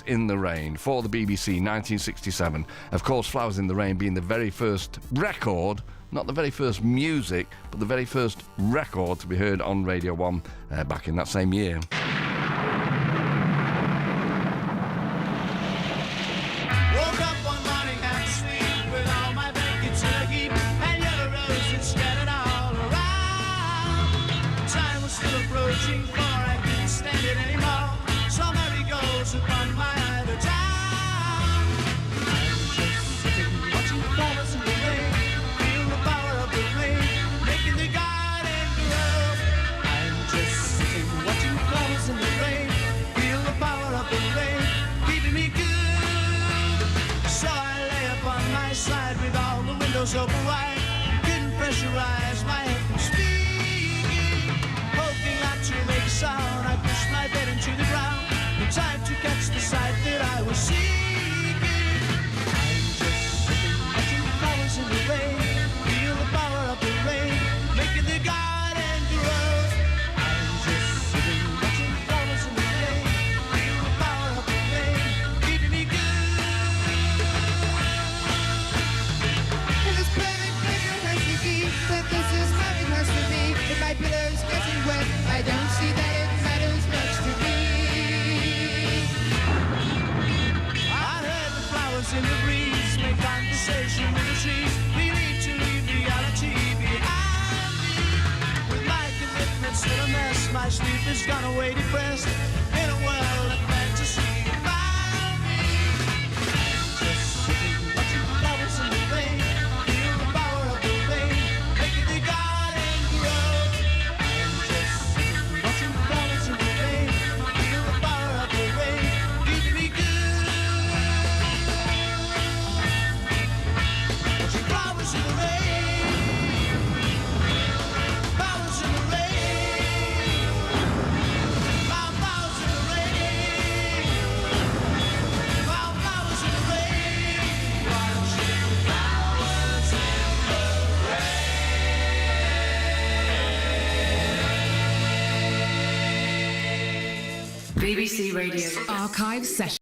in the Rain for the BBC, 1967. Of course, Flowers in the Rain being the very first record, not the very first music, but the very first record to be heard on Radio 1 back in that same year. Woke up one morning half asleep with all my blankets in a heap and yellow roses scattered all around. Time was still approaching, for I couldn't stand it anymore. So Mary goes upon my idle town. I'm just sitting watching flowers in the rain, feel the power of the rain making the garden grow. I'm just sitting watching flowers in the rain, feel the power of the rain keeping me good. So I lay upon my side with all the windows open wide, couldn't pressurize my head from speaking, hoping not to make a sound. I pushed my bed into the ground, in time to catch the sight that I was seeking. I'm just sitting watching flowers in the rain, feel the power of the rain making the garden grow. I'm just sitting watching flowers in the rain, feel the power of the rain keeping me good. It is plain it has to be that this is how it has to be. If my pillow's getting wet, I don't see that it matters much to me. I heard the flowers in the breeze make conversation with the trees. We need to leave reality behind me. With my commitment still a mess, my sleep has gone away depressed in a world of fantasy around me. I'm just sitting watching flowers in the rain, feel the power of the rain making the garden grow. I'm just sitting watching flowers in the rain, feel the power of the rain keeping me good. Watching flowers in the rain, flowers in the rain, flowers in the rain, flowers in the rain, watching flowers in the rain. BBC Radio Archive Session.